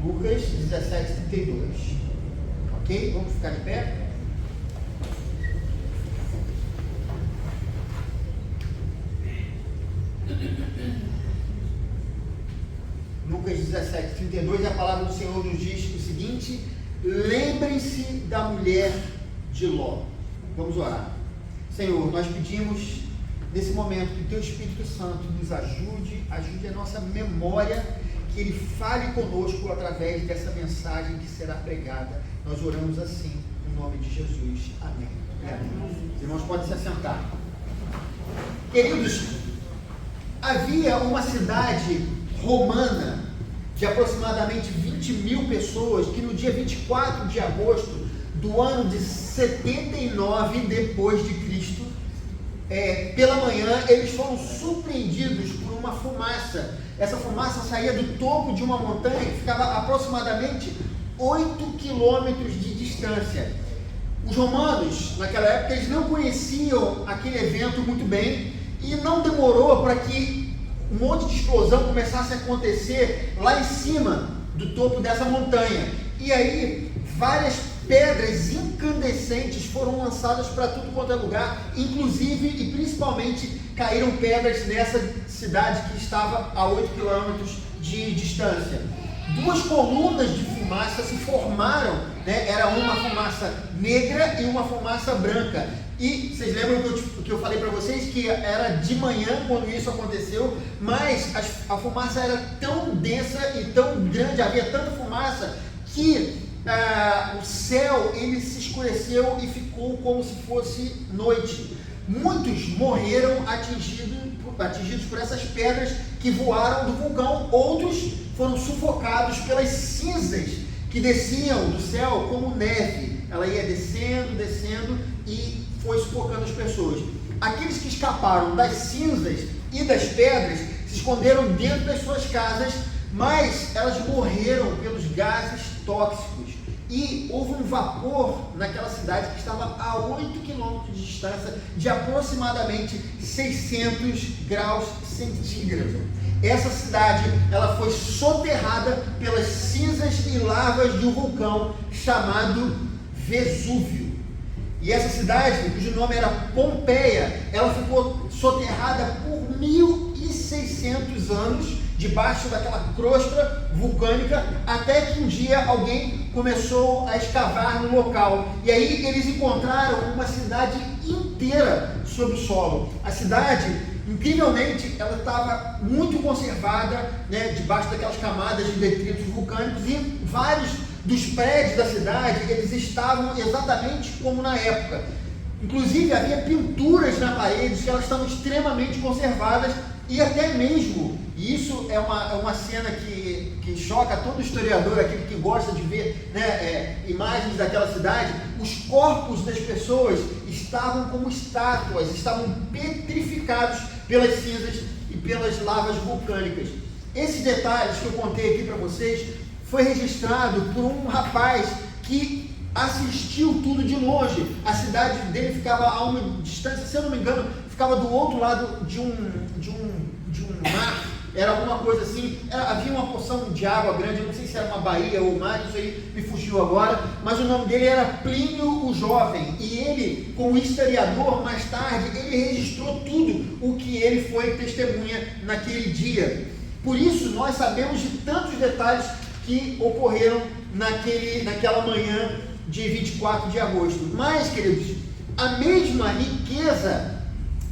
Lucas 17:32. Ok? Vamos ficar de pé? Lucas 17:32, a palavra do Senhor nos diz o seguinte: lembrem-se da mulher de Ló. Vamos orar. Senhor, nós pedimos nesse momento que o Teu Espírito Santo nos ajude a nossa memória, que Ele fale conosco através dessa mensagem que será pregada. Nós oramos assim, em nome de Jesus. Amém. Os irmãos podem se assentar. Queridos, havia uma cidade romana de aproximadamente 20 mil pessoas que no dia 24 de agosto do ano de 79 depois de Cristo, pela manhã eles foram surpreendidos por uma fumaça. Essa fumaça saía do topo de uma montanha que ficava aproximadamente 8 quilômetros de distância. Os romanos, naquela época, eles não conheciam aquele evento muito bem e não demorou para que um monte de explosão começasse a acontecer lá em cima do topo dessa montanha. E aí, várias pedras incandescentes foram lançadas para tudo quanto é lugar, inclusive e principalmente caíram pedras nessa cidade que estava a 8 quilômetros de distância. Duas colunas de fumaça se formaram, né? Era uma fumaça negra e uma fumaça branca. E vocês lembram que eu falei para vocês que era de manhã quando isso aconteceu, mas a fumaça era tão densa e tão grande, havia tanta fumaça que o céu ele se escureceu e ficou como se fosse noite. Muitos morreram atingidos por essas pedras que voaram do vulcão, outros foram sufocados pelas cinzas que desciam do céu como neve. Ela ia descendo e foi sufocando as pessoas. Aqueles que escaparam das cinzas e das pedras se esconderam dentro das suas casas, mas elas morreram pelos gases tóxicos. E houve um vapor naquela cidade que estava a 8 quilômetros de distância, de aproximadamente 600 graus centígrados. Essa cidade ela foi soterrada pelas cinzas e lavas de um vulcão chamado Vesúvio. E essa cidade, cujo nome era Pompeia, ela ficou soterrada por 1.600 anos debaixo daquela crosta vulcânica, até que um dia alguém começou a escavar no local. E aí eles encontraram uma cidade inteira sob o solo. A cidade, incrivelmente, ela estava muito conservada, né, debaixo daquelas camadas de detritos vulcânicos, e vários dos prédios da cidade, eles estavam exatamente como na época. Inclusive havia pinturas na parede que elas estavam extremamente conservadas, e até mesmo, e isso é uma cena que choca todo historiador, aquele que gosta de ver, né, imagens daquela cidade, os corpos das pessoas estavam como estátuas, estavam petrificados pelas cinzas e pelas lavas vulcânicas. Esses detalhes que eu contei aqui para vocês foi registrado por um rapaz que assistiu tudo de longe. A cidade dele ficava a uma distância, se eu não me engano, ficava do outro lado de um mar, era alguma coisa assim, havia uma porção de água grande, eu não sei se era uma baía ou mar, isso aí me fugiu agora, mas o nome dele era Plínio o Jovem, e ele, como historiador, mais tarde, ele registrou tudo o que ele foi testemunha naquele dia. Por isso, nós sabemos de tantos detalhes que ocorreram naquela manhã de 24 de agosto. Mas, queridos, a mesma riqueza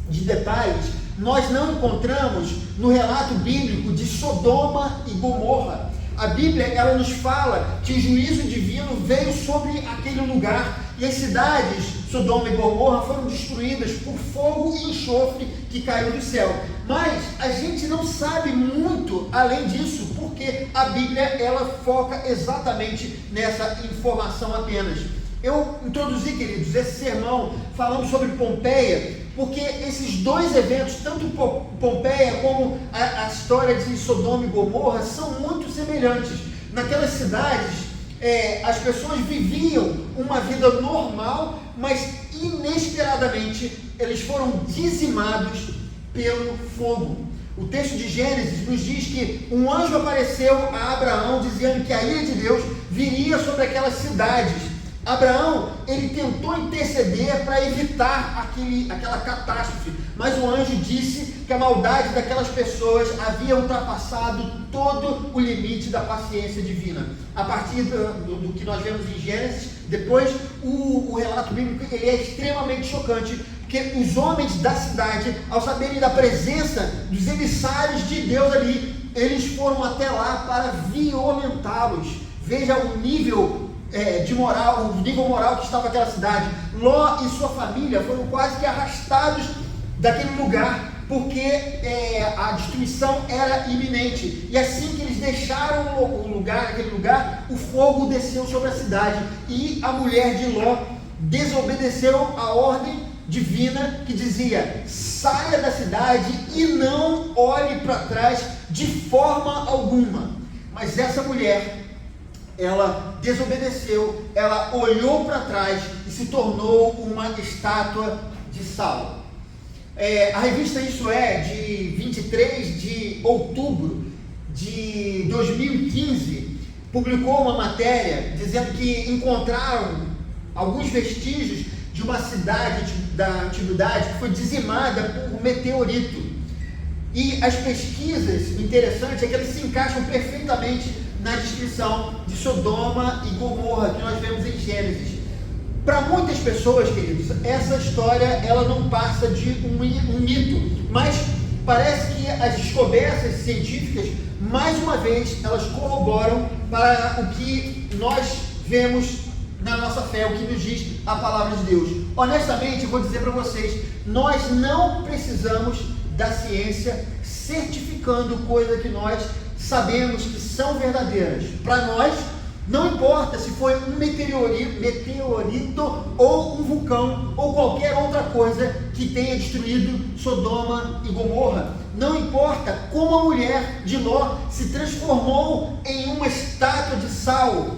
de detalhes nós não encontramos no relato bíblico de Sodoma e Gomorra. A Bíblia, ela nos fala que o juízo divino veio sobre aquele lugar, e as cidades Sodoma e Gomorra foram destruídas por fogo e enxofre que caiu do céu. Mas a gente não sabe muito além disso, porque a Bíblia, ela foca exatamente nessa informação apenas. Eu introduzi, queridos, esse sermão falando sobre Pompeia, porque esses dois eventos, tanto Pompeia como a história de Sodoma e Gomorra, são muito semelhantes. Naquelas cidades, as pessoas viviam uma vida normal, mas inesperadamente eles foram dizimados pelo fogo. O texto de Gênesis nos diz que um anjo apareceu a Abraão dizendo que a ira de Deus viria sobre aquelas cidades. Abraão, ele tentou interceder para evitar aquela catástrofe, mas o anjo disse que a maldade daquelas pessoas havia ultrapassado todo o limite da paciência divina. A partir do que nós vemos em Gênesis, depois o relato bíblico ele é extremamente chocante, porque os homens da cidade, ao saberem da presença dos emissários de Deus ali, eles foram até lá para violentá-los. Veja o nível de moral, o nível moral que estava aquela cidade. Ló e sua família foram quase que arrastados daquele lugar, porque a destruição era iminente. E assim que eles deixaram aquele lugar, o fogo desceu sobre a cidade, e a mulher de Ló desobedeceu a ordem divina que dizia: saia da cidade e não olhe para trás de forma alguma. Mas essa mulher, ela desobedeceu, ela olhou para trás e se tornou uma estátua de sal. A revista Isso É, de 23 de outubro de 2015, publicou uma matéria dizendo que encontraram alguns vestígios de uma cidade da antiguidade que foi dizimada por um meteorito. E as pesquisas, o interessante é que elas se encaixam perfeitamente na descrição de Sodoma e Gomorra que nós vemos em Gênesis. Para muitas pessoas, queridos, essa história ela não passa de um mito, mas parece que as descobertas científicas, mais uma vez, elas corroboram para o que nós vemos na nossa fé, o que nos diz a palavra de Deus. Honestamente, eu vou dizer para vocês, nós não precisamos da ciência certificando coisas que nós sabemos que são verdadeiras. Para nós, não importa se foi um meteorito ou um vulcão ou qualquer outra coisa que tenha destruído Sodoma e Gomorra. Não importa como a mulher de Ló se transformou em uma estátua de sal,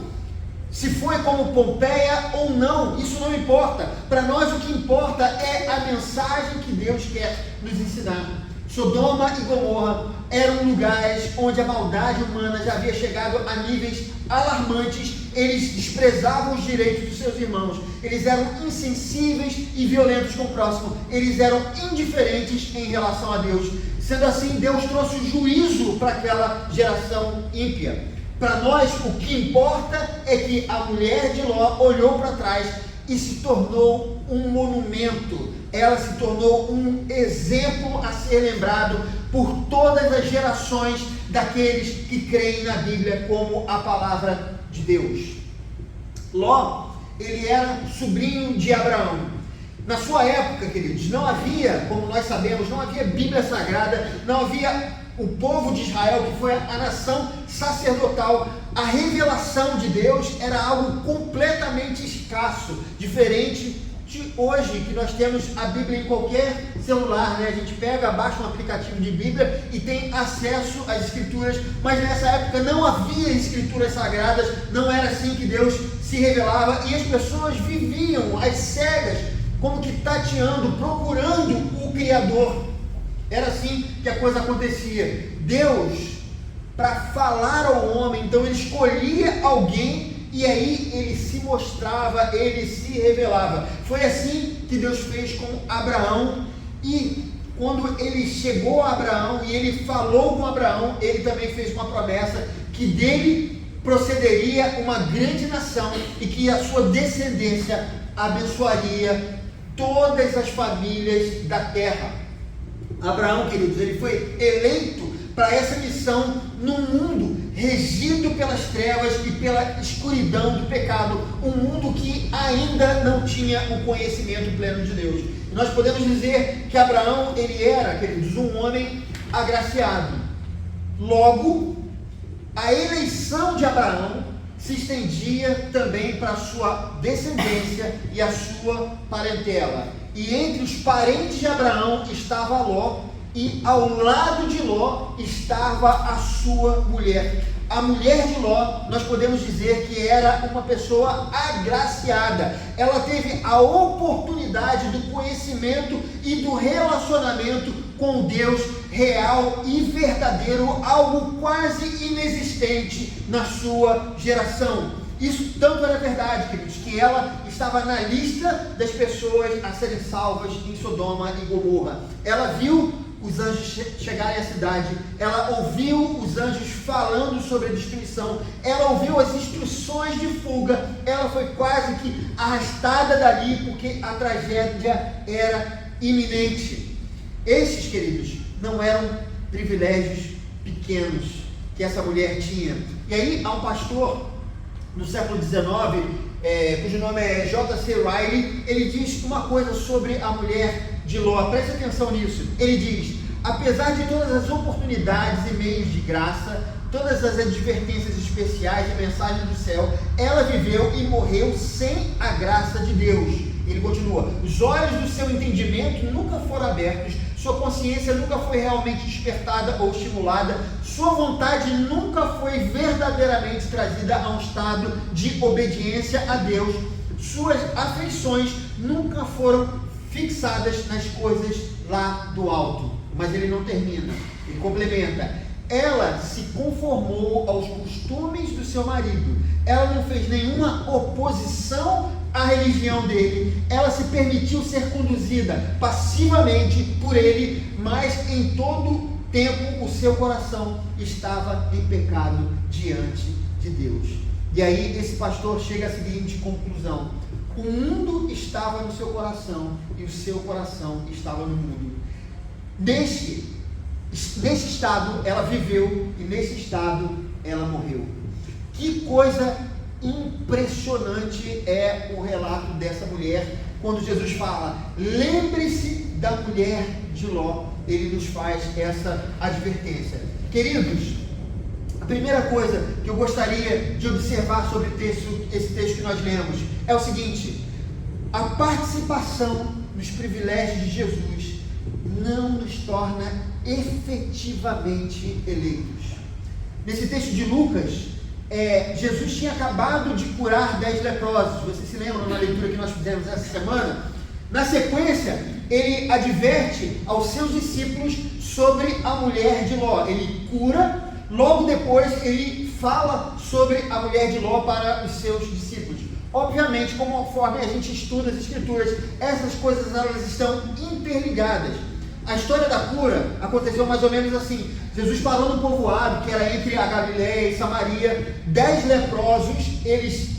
se foi como Pompeia ou não, isso não importa. Para nós o que importa é a mensagem que Deus quer nos ensinar. Sodoma e Gomorra eram lugares onde a maldade humana já havia chegado a níveis alarmantes. Eles desprezavam os direitos dos seus irmãos, eles eram insensíveis e violentos com o próximo, eles eram indiferentes em relação a Deus. Sendo assim, Deus trouxe o juízo para aquela geração ímpia. Para nós, o que importa é que a mulher de Ló olhou para trás e se tornou um monumento. Ela se tornou um exemplo a ser lembrado por todas as gerações daqueles que creem na Bíblia como a palavra de Deus. Ló, ele era sobrinho de Abraão. Na sua época, queridos, não havia, como nós sabemos, não havia Bíblia Sagrada, não havia o povo de Israel, que foi a nação sacerdotal. A revelação de Deus era algo completamente escasso, diferente de hoje, que nós temos a Bíblia em qualquer celular, né? A gente pega, baixa um aplicativo de Bíblia e tem acesso às Escrituras, mas nessa época não havia Escrituras Sagradas, não era assim que Deus se revelava, e as pessoas viviam às cegas, como que tateando, procurando o Criador. Era assim que a coisa acontecia. Deus, para falar ao homem, então ele escolhia alguém e aí ele se mostrava, ele se revelava. Foi assim que Deus fez com Abraão, e quando ele chegou a Abraão e ele falou com Abraão, ele também fez uma promessa que dele procederia uma grande nação e que a sua descendência abençoaria todas as famílias da terra. Abraão, queridos, ele foi eleito para essa missão num mundo regido pelas trevas e pela escuridão do pecado, um mundo que ainda não tinha o conhecimento pleno de Deus. E nós podemos dizer que Abraão, ele era, queridos, um homem agraciado. Logo, a eleição de Abraão se estendia também para a sua descendência e a sua parentela. E entre os parentes de Abraão estava Ló, e ao lado de Ló estava a sua mulher. A mulher de Ló, nós podemos dizer que era uma pessoa agraciada. Ela teve a oportunidade do conhecimento e do relacionamento com Deus real e verdadeiro, algo quase inexistente na sua geração. Isso tanto era verdade, queridos, que ela estava na lista das pessoas a serem salvas em Sodoma e Gomorra. Ela viu os anjos chegarem à cidade, ela ouviu os anjos falando sobre a destruição, ela ouviu as instruções de fuga, ela foi quase que arrastada dali porque a tragédia era iminente. Esses, queridos, não eram privilégios pequenos que essa mulher tinha. E aí há um pastor no século XIX, cujo nome é J.C. Riley, ele diz uma coisa sobre a mulher de Ló. Preste atenção nisso. Ele diz: apesar de todas as oportunidades e meios de graça, todas as advertências especiais e mensagens do céu, ela viveu e morreu sem a graça de Deus. Ele continua: os olhos do seu entendimento nunca foram abertos, sua consciência nunca foi realmente despertada ou estimulada, sua vontade nunca foi verdadeiramente trazida a um estado de obediência a Deus, suas afeições nunca foram fixadas nas coisas lá do alto. Mas ele não termina, ele complementa: ela se conformou aos costumes do seu marido, ela não fez nenhuma oposição à religião dele, ela se permitiu ser conduzida passivamente por ele, mas em todo tempo o seu coração estava em pecado diante de Deus. E aí esse pastor chega à seguinte conclusão: o mundo estava no seu coração e o seu coração estava no mundo. Nesse estado ela viveu e nesse estado ela morreu. Que coisa impressionante é o relato dessa mulher quando Jesus fala: lembre-se da mulher de Ló. Ele nos faz essa advertência. Queridos, a primeira coisa que eu gostaria de observar sobre esse texto que nós lemos é o seguinte: a participação nos privilégios de Jesus não nos torna efetivamente eleitos. Nesse texto de Lucas, Jesus tinha acabado de curar 10 leprosos. Vocês se lembram na leitura que nós fizemos essa semana? Na sequência, ele adverte aos seus discípulos sobre a mulher de Ló. Ele cura, logo depois ele fala sobre a mulher de Ló para os seus discípulos. Obviamente, conforme a gente estuda as Escrituras, essas coisas elas estão interligadas. A história da cura aconteceu mais ou menos assim: Jesus parou no povoado que era entre a Galileia e Samaria. 10 leprosos, eles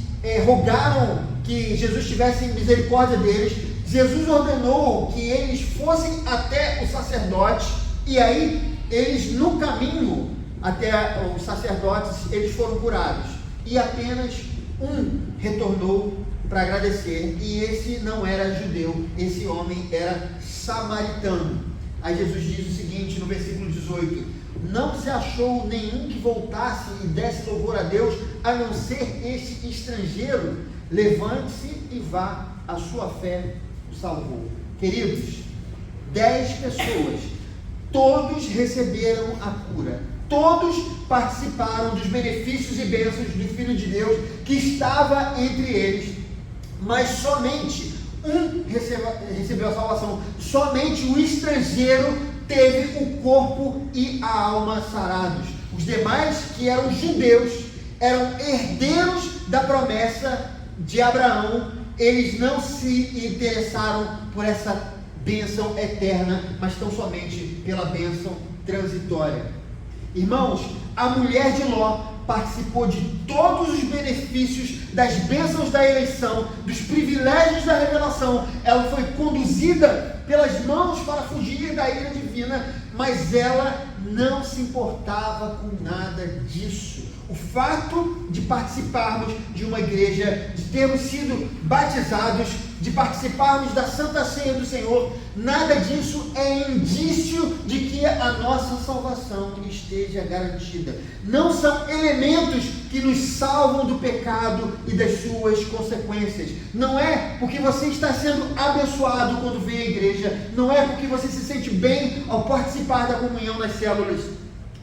rogaram que Jesus tivesse misericórdia deles. Jesus ordenou que eles fossem até o sacerdote, e aí eles, no caminho até os sacerdotes, eles foram curados, e apenas um retornou para agradecer, e esse não era judeu, esse homem era samaritano. Aí Jesus diz o seguinte no versículo 18: não se achou nenhum que voltasse e desse louvor a Deus, a não ser este estrangeiro. Levante-se e vá, a sua fé o salvou. Queridos, 10 pessoas, todos receberam a cura, todos participaram dos benefícios e bênçãos do Filho de Deus que estava entre eles, mas somente um recebeu a salvação. Somente o estrangeiro teve o corpo e a alma sarados. Os demais, que eram judeus, eram herdeiros da promessa de Abraão, eles não se interessaram por essa bênção eterna, mas tão somente pela bênção transitória. Irmãos, a mulher de Ló participou de todos os benefícios, das bênçãos da eleição, dos privilégios da revelação. Ela foi conduzida pelas mãos para fugir da ira divina, mas ela não se importava com nada disso. O fato de participarmos de uma igreja, de termos sido batizados, de participarmos da Santa Ceia do Senhor, nada disso é indício de que a nossa salvação esteja garantida. Não são elementos que nos salvam do pecado e das suas consequências. Não é porque você está sendo abençoado quando vem à igreja, não é porque você se sente bem ao participar da comunhão nas células,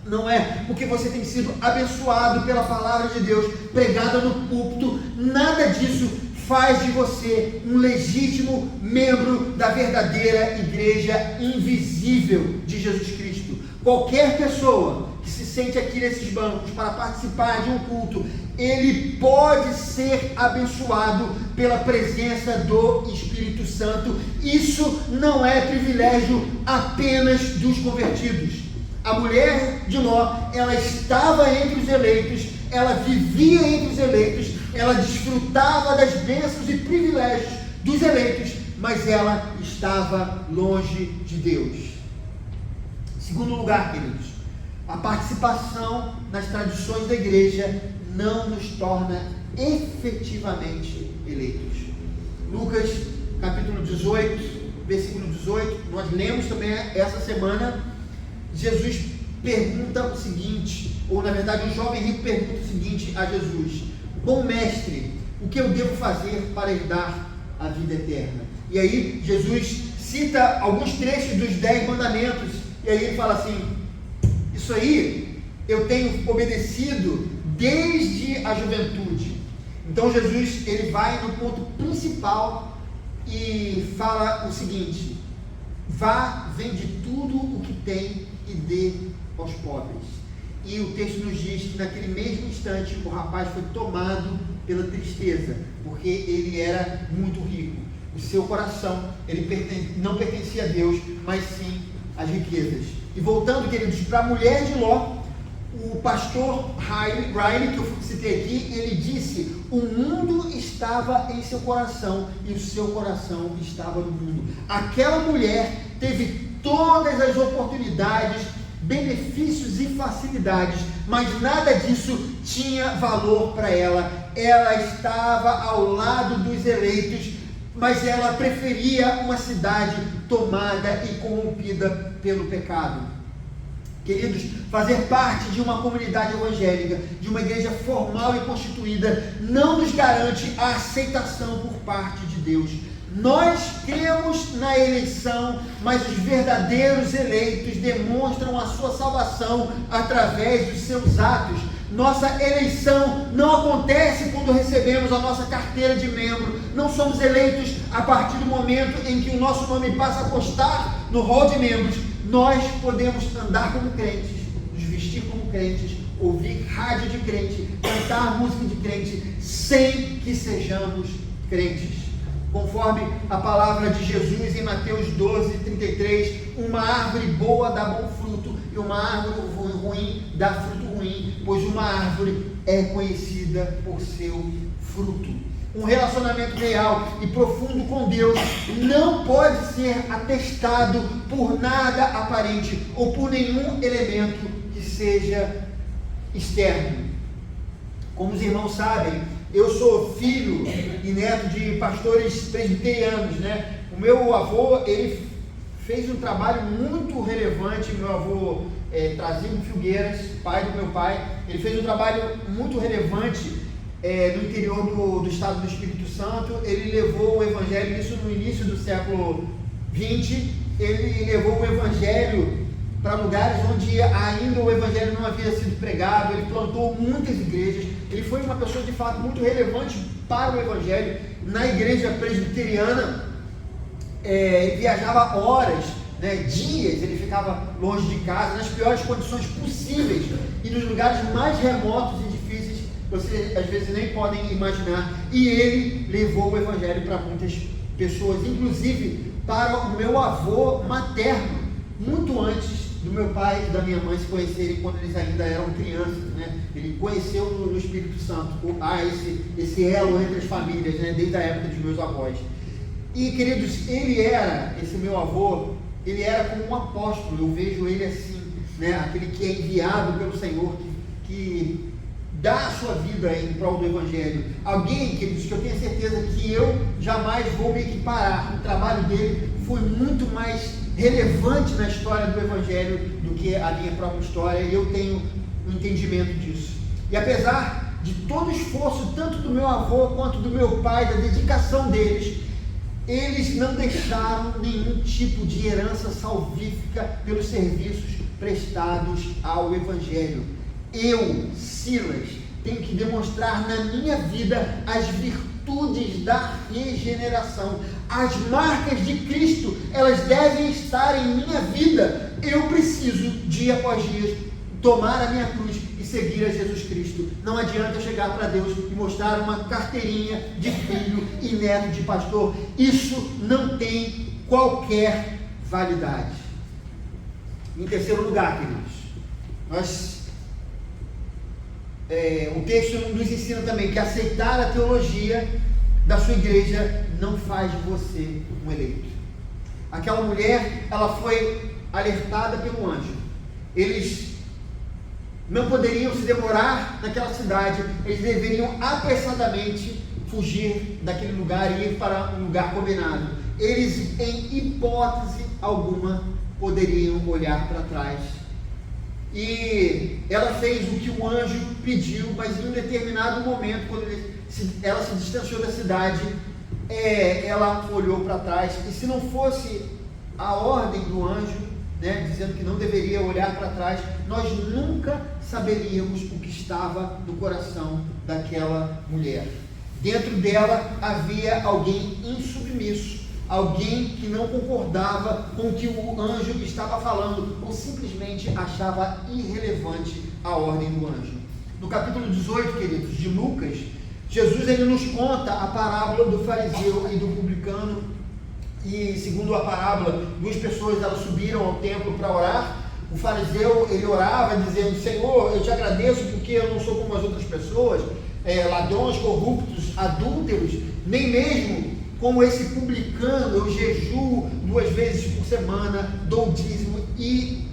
não é porque você tem sido abençoado pela palavra de Deus pregada no púlpito. Nada disso faz de você um legítimo membro da verdadeira igreja invisível de Jesus Cristo. Qualquer pessoa que se sente aqui nesses bancos para participar de um culto, ele pode ser abençoado pela presença do Espírito Santo. Isso não é privilégio apenas dos convertidos. A mulher de Ló, ela estava entre os eleitos, ela vivia entre os eleitos, ela desfrutava das bênçãos e privilégios dos eleitos, mas ela estava longe de Deus. Segundo lugar, queridos, a participação nas tradições da igreja não nos torna efetivamente eleitos. Lucas capítulo 18, versículo 18, nós lemos também essa semana. Jesus pergunta o seguinte, ou na verdade um jovem rico pergunta o seguinte a Jesus: bom mestre, o que eu devo fazer para herdar a vida eterna? E aí Jesus cita alguns trechos dos 10 mandamentos, e aí ele fala assim: isso aí eu tenho obedecido desde a juventude. Então Jesus, ele vai no ponto principal e fala o seguinte: vá, vende tudo o que tem e dê aos pobres. E o texto nos diz que naquele mesmo instante o rapaz foi tomado pela tristeza, porque ele era muito rico. O seu coração, ele não pertencia a Deus, mas sim às riquezas. E voltando, queridos, para a mulher de Ló, o pastor Riley, que eu citei aqui, ele disse: o mundo estava em seu coração e o seu coração estava no mundo. Aquela mulher teve todas as oportunidades, benefícios e facilidades, mas nada disso tinha valor para ela. Ela estava ao lado dos eleitos, mas ela preferia uma cidade tomada e corrompida pelo pecado. Queridos, fazer parte de uma comunidade evangélica, de uma igreja formal e constituída, não nos garante a aceitação por parte de Deus. Nós cremos na eleição, mas os verdadeiros eleitos demonstram a sua salvação através dos seus atos. Nossa eleição não acontece quando recebemos a nossa carteira de membro. Não somos eleitos a partir do momento em que o nosso nome passa a constar no rol de membros. Nós podemos andar como crentes, nos vestir como crentes, ouvir rádio de crente, cantar música de crente, sem que sejamos crentes. Conforme a palavra de Jesus em Mateus 12, 33, uma árvore boa dá bom fruto e uma árvore ruim dá fruto ruim, pois uma árvore é conhecida por seu fruto. Um relacionamento real e profundo com Deus não pode ser atestado por nada aparente ou por nenhum elemento que seja externo. Como os irmãos sabem, eu sou filho e neto de pastores presbiterianos, né? O meu avô, ele fez um trabalho muito relevante. Meu avô Trazimo Filgueiras, pai do meu pai, ele fez um trabalho muito relevante no interior do estado do Espírito Santo. Ele levou o evangelho, isso no início do século XX, ele levou o evangelho para lugares onde ainda o evangelho não havia sido pregado. Ele plantou muitas igrejas. Ele foi uma pessoa de fato muito relevante para o evangelho. Na igreja presbiteriana, ele viajava horas, dias, ele ficava longe de casa, nas piores condições possíveis e nos lugares mais remotos e difíceis, vocês às vezes nem podem imaginar. E ele levou o evangelho para muitas pessoas, inclusive para o meu avô materno, muito antes do meu pai e da minha mãe se conhecerem, quando eles ainda eram crianças, Ele conheceu no Espírito Santo esse elo entre as famílias, desde a época dos meus avós. E, queridos, esse meu avô, ele era como um apóstolo. Eu vejo ele assim, aquele que é enviado pelo Senhor, que dá a sua vida em prol do Evangelho. Alguém, queridos, que eu tenho certeza que eu jamais vou me equiparar. O trabalho dele foi muito mais relevante na história do Evangelho do que a minha própria história, e eu tenho um entendimento disso. E apesar de todo o esforço, tanto do meu avô quanto do meu pai, da dedicação deles, eles não deixaram nenhum tipo de herança salvífica pelos serviços prestados ao Evangelho. Eu, Silas, tenho que demonstrar na minha vida as virtudes da regeneração. As marcas de Cristo, elas devem estar em minha vida. eu preciso, dia após dia, tomar a minha cruz e seguir a Jesus Cristo. Não adianta eu chegar para Deus e mostrar uma carteirinha de filho e neto de pastor. Isso não tem qualquer validade. Em terceiro lugar, queridos, o texto nos ensina também que aceitar a teologia da sua igreja não faz de você um eleito. Aquela mulher, ela foi alertada pelo anjo. Eles não poderiam se demorar naquela cidade, eles deveriam apressadamente fugir daquele lugar e ir para um lugar combinado. Eles, em hipótese alguma, poderiam olhar para trás. E ela fez o que o anjo pediu, mas em um determinado momento, quando ela se distanciou da cidade, ela olhou para trás. E se não fosse a ordem do anjo, dizendo que não deveria olhar para trás, nós nunca saberíamos o que estava no coração daquela mulher. Dentro dela havia alguém insubmisso, alguém que não concordava com o que o anjo estava falando, ou simplesmente achava irrelevante a ordem do anjo. No capítulo 18, queridos, de Lucas, Jesus ele nos conta a parábola do fariseu e do publicano. E segundo a parábola, duas pessoas elas subiram ao templo para orar. O fariseu ele orava dizendo: Senhor, eu te agradeço porque eu não sou como as outras pessoas, ladrões, corruptos, adúlteros, nem mesmo como esse publicano. Eu jejuo 2 vezes por semana, dou dízimo de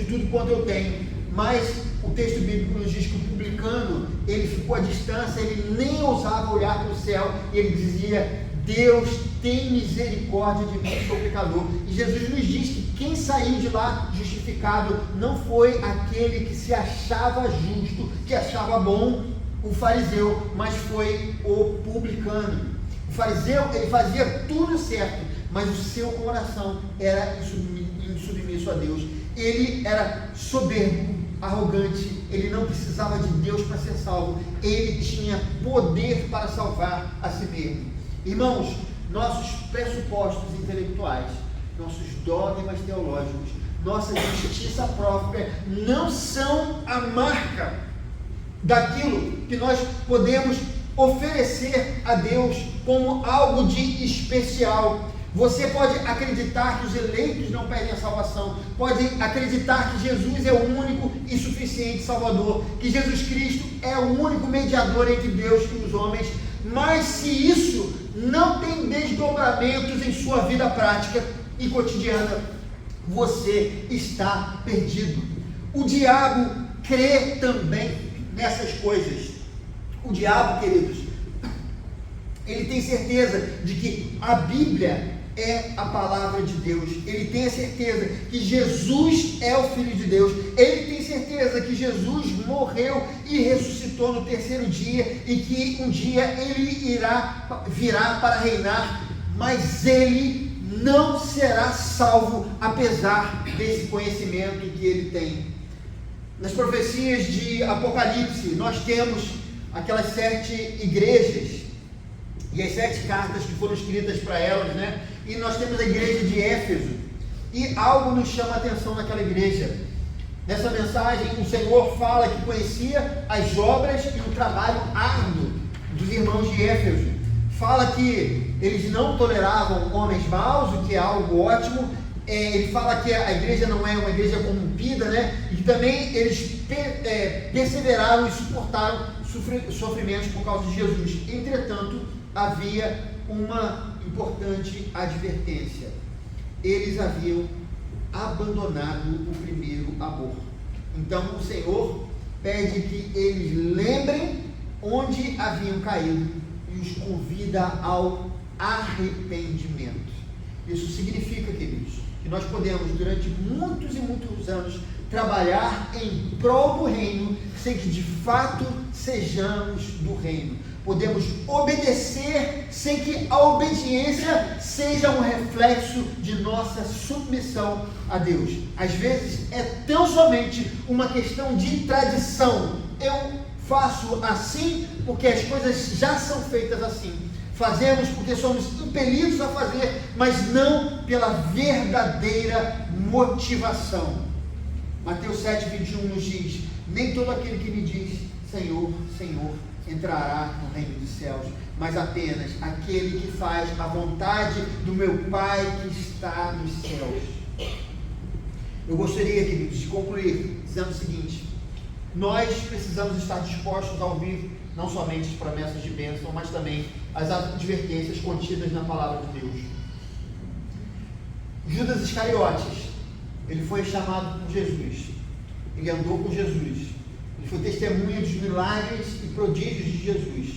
tudo quanto eu tenho. Mas o texto bíblico nos diz que o publicano ele ficou à distância, ele nem ousava olhar para o céu, e ele dizia: Deus, tem misericórdia de mim, sou pecador. E Jesus nos diz que quem saiu de lá justificado não foi aquele que se achava justo, que achava bom, o fariseu, mas foi o publicano. O fariseu, ele fazia tudo certo, mas o seu coração era insubmisso a Deus. Ele era soberbo, arrogante, ele não precisava de Deus para ser salvo, ele tinha poder para salvar a si mesmo. Irmãos, nossos pressupostos intelectuais, nossos dogmas teológicos, nossa justiça própria não são a marca daquilo que nós podemos oferecer a Deus como algo de especial. Você pode acreditar que os eleitos não perdem a salvação, pode acreditar que Jesus é o único e suficiente Salvador, que Jesus Cristo é o único mediador entre Deus e os homens, mas se isso não tem desdobramentos em sua vida prática e cotidiana, você está perdido. O diabo crê também nessas coisas. O diabo, queridos, ele tem certeza de que a Bíblia é a palavra de Deus. Ele tem a certeza que Jesus é o Filho de Deus. Ele tem certeza que Jesus morreu e ressuscitou no 3º dia e que um dia ele virá para reinar, mas ele não será salvo apesar desse conhecimento que ele tem. Nas profecias de Apocalipse, nós temos aquelas 7 igrejas e as 7 cartas que foram escritas para elas, E nós temos a igreja de Éfeso, e algo nos chama a atenção naquela igreja. Nessa mensagem, o Senhor fala que conhecia as obras e o trabalho árduo dos irmãos de Éfeso. Fala que eles não toleravam homens maus, o que é algo ótimo. Ele fala que a igreja não é uma igreja corrompida, E também eles perseveraram e suportaram sofrimentos por causa de Jesus. Entretanto, havia uma importante advertência: eles haviam abandonado o primeiro amor. Então o Senhor pede que eles lembrem onde haviam caído e os convida ao arrependimento. Isso significa, queridos, que nós podemos durante muitos e muitos anos trabalhar em prol do reino sem que de fato sejamos do reino. Podemos obedecer sem que a obediência seja um reflexo de nossa submissão a Deus. Às vezes é tão somente uma questão de tradição. Eu faço assim porque as coisas já são feitas assim. Fazemos porque somos impelidos a fazer, mas não pela verdadeira motivação. Mateus 7:21 nos diz: nem todo aquele que me diz Senhor, Senhor, entrará no reino dos céus, mas apenas aquele que faz a vontade do meu Pai que está nos céus. Eu gostaria, queridos, de concluir dizendo o seguinte: nós precisamos estar dispostos a ouvir não somente as promessas de bênção, mas também as advertências contidas na palavra de Deus. Judas Iscariotes, ele foi chamado por Jesus, ele andou com Jesus, ele foi testemunha dos milagres e prodígios de Jesus.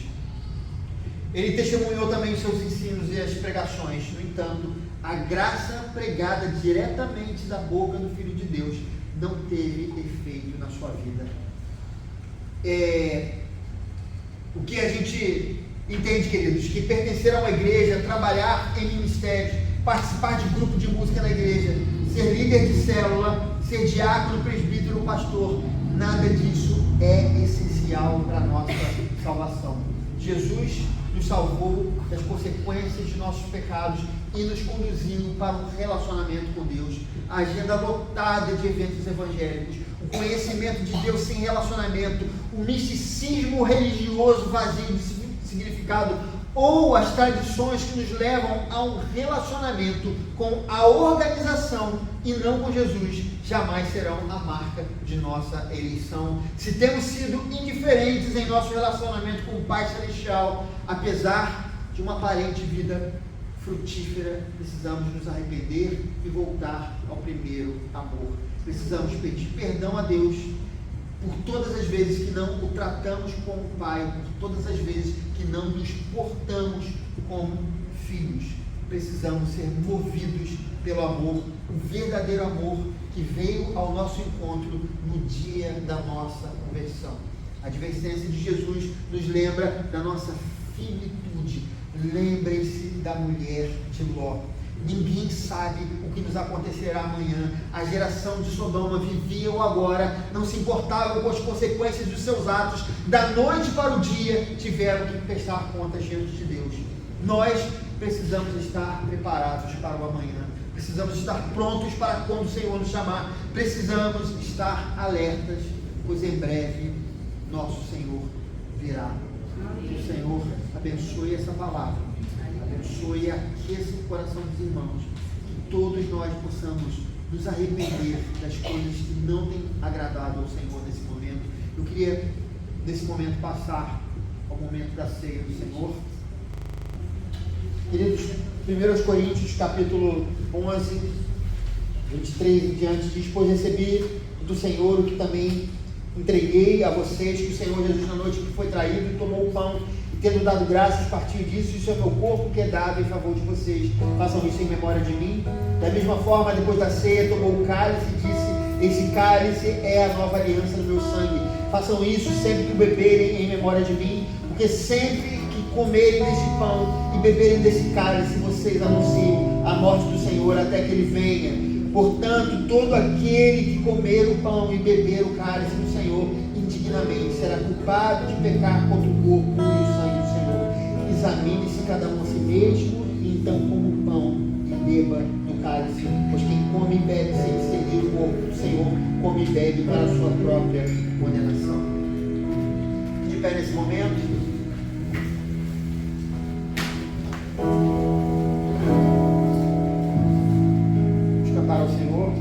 Ele testemunhou também os seus ensinos e as pregações. No entanto, a graça pregada diretamente da boca do Filho de Deus não teve efeito na sua vida. O que a gente entende, queridos, que pertencer a uma igreja, trabalhar em ministérios, participar de grupo de música na igreja, ser líder de célula, ser diácono, presbítero, pastor, nada disso é essencial para a nossa salvação. Jesus nos salvou das consequências de nossos pecados e nos conduzindo para um relacionamento com Deus. A agenda lotada de eventos evangélicos, o conhecimento de Deus sem relacionamento, o misticismo religioso vazio de significado, ou as tradições que nos levam a um relacionamento com a organização e não com Jesus, jamais serão a marca de nossa eleição. Se temos sido indiferentes em nosso relacionamento com o Pai Celestial, apesar de uma aparente vida frutífera, precisamos nos arrepender e voltar ao primeiro amor. Precisamos pedir perdão a Deus por todas as vezes que não o tratamos como Pai, por todas as vezes que não nos portamos como filhos. Precisamos ser movidos pelo amor, o verdadeiro amor que veio ao nosso encontro no dia da nossa conversão. A advertência de Jesus nos lembra da nossa finitude. Lembrem-se da mulher de Ló. Ninguém sabe o que nos acontecerá amanhã. A geração de Sodoma vivia o agora, não se importava com as consequências dos seus atos. Da noite para o dia, tiveram que prestar contas diante de Deus. Nós precisamos estar preparados para o amanhã. Precisamos estar prontos para quando o Senhor nos chamar. Precisamos estar alertas, pois em breve nosso Senhor virá. Que o Senhor abençoe essa palavra, abençoe e aqueça o coração dos irmãos, que todos nós possamos nos arrepender das coisas que não têm agradado ao Senhor nesse momento. Eu queria, nesse momento, passar ao momento da ceia do Senhor. Queridos, 1 Coríntios, capítulo 11, 23 em diante, diz: pois recebi do Senhor o que também entreguei a vocês, que o Senhor Jesus, na noite que foi traído, tomou o pão e, tendo dado graças, partiu disso: isso é meu corpo que é dado em favor de vocês, façam isso em memória de mim. Da mesma forma, depois da ceia, tomou o cálice e disse: esse cálice é a nova aliança no meu sangue, façam isso sempre que o beberem em memória de mim, porque sempre que comerem desse pão e beberem desse cálice, vocês anunciam a morte do Senhor até que Ele venha. Portanto, todo aquele que comer o pão e beber o cálice do Senhor indignamente será culpado de pecar contra o corpo e o sangue do Senhor. Examine-se cada um a si mesmo, e então coma o pão e beba do cálice, pois quem come e bebe sem discernir o corpo do Senhor, come e bebe para a sua própria condenação. De pé nesse momento. Para o Senhor.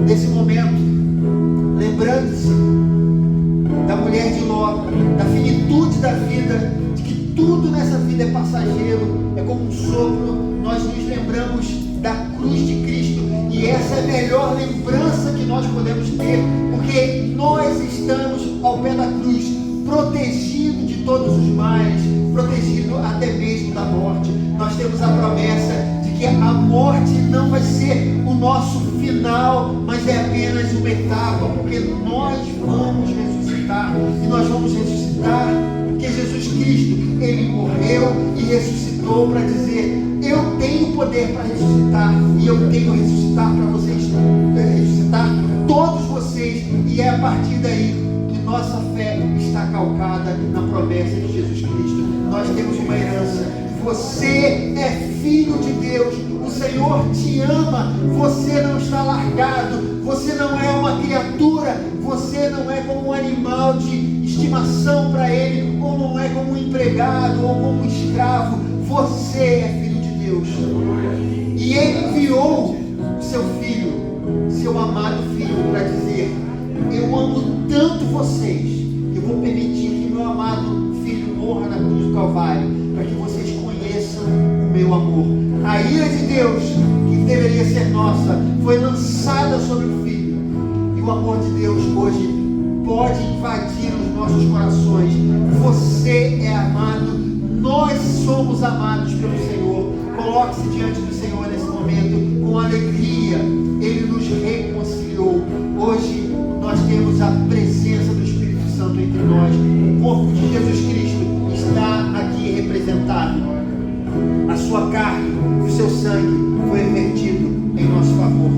nesse momento, lembrando-se da mulher de Ló, da finitude da vida, de que tudo nessa vida é passageiro, é como um sopro. Nós nos lembramos da cruz de Cristo, e essa é a melhor lembrança que nós podemos ter, porque nós estamos ao pé da cruz, protegido de todos os males, protegido até mesmo da morte. Nós temos a promessa de que a morte não vai ser o nosso final, mas é apenas uma etapa, porque nós vamos ressuscitar, e nós vamos ressuscitar porque Jesus Cristo, Ele morreu e ressuscitou para dizer: eu tenho poder para ressuscitar, e eu tenho ressuscitar para vocês, ressuscitar todos vocês, e é a partir daí que nossa fé está calcada na promessa de Jesus Cristo. Nós temos uma herança. Você é filho de Deus, o Senhor te ama, você não está largado, você não é uma criatura, você não é como um animal de estimação para Ele, ou não é como um empregado, ou como um escravo. Você é filho de Deus, e Ele enviou o seu filho, seu amado filho, para dizer: eu amo tanto vocês, que eu vou permitir que meu amado filho morra na cruz do Calvário, para que vocês conheçam o meu amor. A ira de Deus, que deveria ser nossa, foi lançada sobre o Filho, e o amor de Deus hoje pode invadir os nossos corações. Você é amado, nós somos amados pelo Senhor. Coloque-se diante do Senhor nesse momento com alegria. Ele nos reconciliou. Hoje nós temos a presença do Espírito Santo entre nós. O corpo de Jesus Cristo está aqui representado. A sua carne e o seu sangue foi vertido em nosso favor.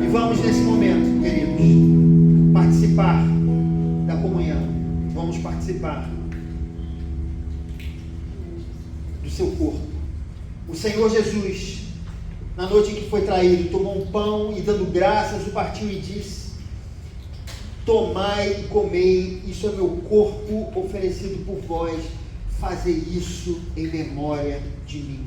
E vamos nesse momento, queridos, participar da comunhão. Vamos participar do seu corpo. O Senhor Jesus, na noite em que foi traído, tomou um pão e, dando graças, o partiu e disse: tomai e comei, isso é meu corpo oferecido por vós, fazei isso em memória de mim.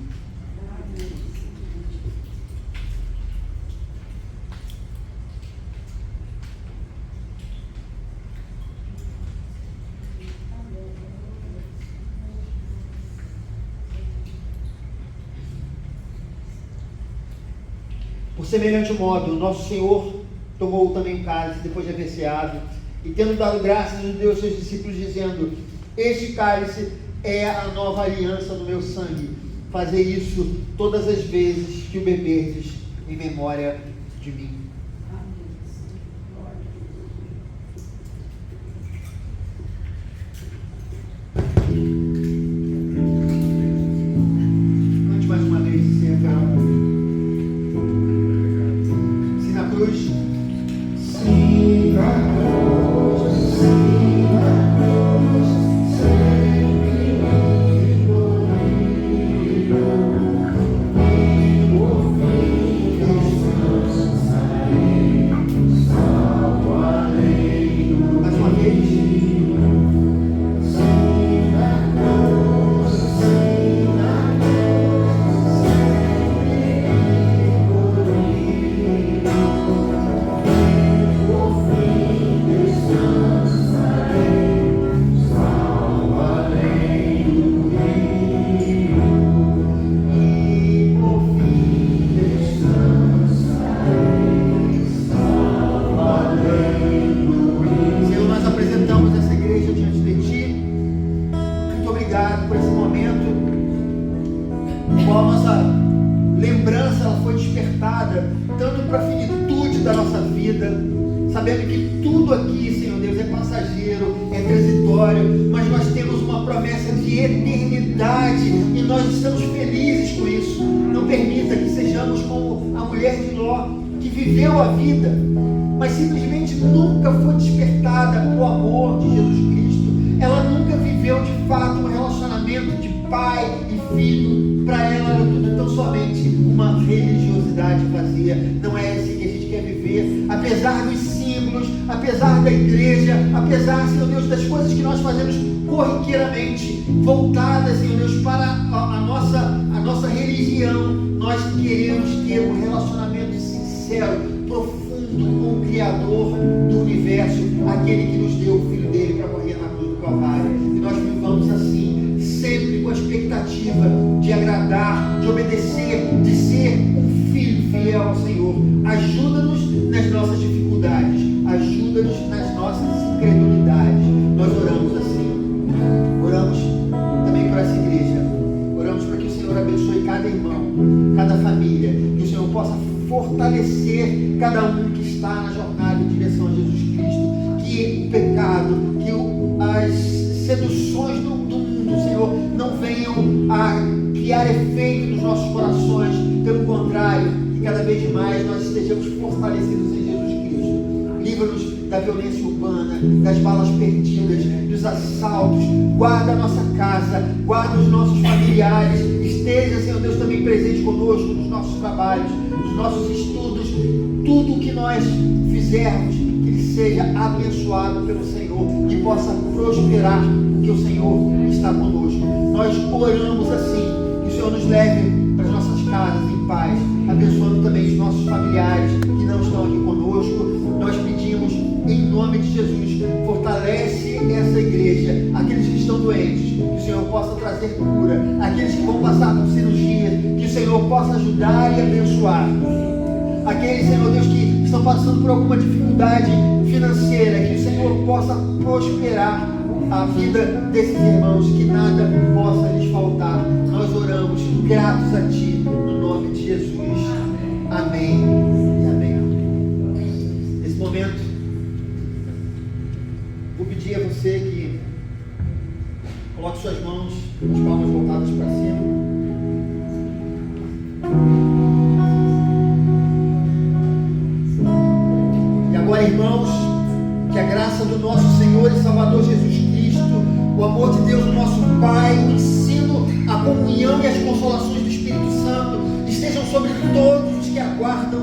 Por semelhante modo, nosso Senhor tomou também o cálice, depois de haver ceado, e tendo dado graças, nos deu aos seus discípulos, dizendo: este cálice é a nova aliança no meu sangue. Fazei isso todas as vezes que o beberdes, em memória de mim. Cante mais uma vez, se refrão. Se na cruz. Sim, na cruz. Sim, na cruz. Sabendo que tudo aqui, Senhor Deus, é passageiro, é transitório, mas nós temos uma promessa de eternidade e nós estamos felizes com isso. Não permita que sejamos como a mulher de Ló, que viveu a vida, mas simplesmente nunca foi despertada o amor de Jesus Cristo. Ela nunca viveu de fato um relacionamento de pai e filho. Para ela era tudo tão somente uma religiosidade vazia. Não é assim que a gente quer viver. Apesar dos símbolos, apesar da igreja, apesar, Senhor Deus, das coisas que nós fazemos corriqueiramente, voltadas, Senhor Deus, para a nossa religião, nós queremos ter um relacionamento sincero. profundo com o Criador do universo, aquele que nos deu o Filho dele para morrer na cruz do Calvário. E nós vivamos assim, sempre com a expectativa de agradar, de obedecer, de ser um filho fiel ao Senhor. Ajuda-nos nas nossas dificuldades, ajuda-nos nas nossas incredulidades. Nós oramos assim, oramos também por essa igreja, oramos para que o Senhor abençoe cada irmão, cada família, que o Senhor possa fortalecer cada um que está na jornada em direção a Jesus Cristo, que o pecado, que as seduções do mundo, Senhor, não venham a criar efeito nos nossos corações, pelo contrário, que cada vez mais nós estejamos fortalecidos em Jesus Cristo. Livra-nos da violência urbana, das balas perdidas, dos assaltos. Guarda a nossa casa, guarda os nossos familiares. Esteja, Senhor Deus, também presente conosco nos nossos trabalhos, nos nossos estudos. Tudo o que nós fizermos, que ele seja abençoado pelo Senhor, que possa prosperar, porque o Senhor está conosco. Nós oramos assim, que o Senhor nos leve para as nossas casas em paz, abençoando também os nossos familiares que não estão aqui conosco. Nós pedimos em nome de Jesus, fortalece essa igreja, aqueles que estão doentes, que o Senhor possa trazer cura, aqueles que vão passar por cirurgia, que o Senhor possa ajudar e abençoar, aqueles, Senhor Deus, que estão passando por alguma dificuldade financeira, que o Senhor possa prosperar a vida desses irmãos, que nada possa lhes faltar. Nós oramos gratos a Ti, no nome de Jesus. Amém e amém. Nesse momento, vou pedir a você que coloque suas mãos, as palmas voltadas para cima. E agora, irmãos, que a graça do nosso Senhor e Salvador Jesus Cristo, o amor de Deus, o nosso Pai, o ensino, a comunhão e as consolações do Espírito Santo estejam sobre todos os que aguardam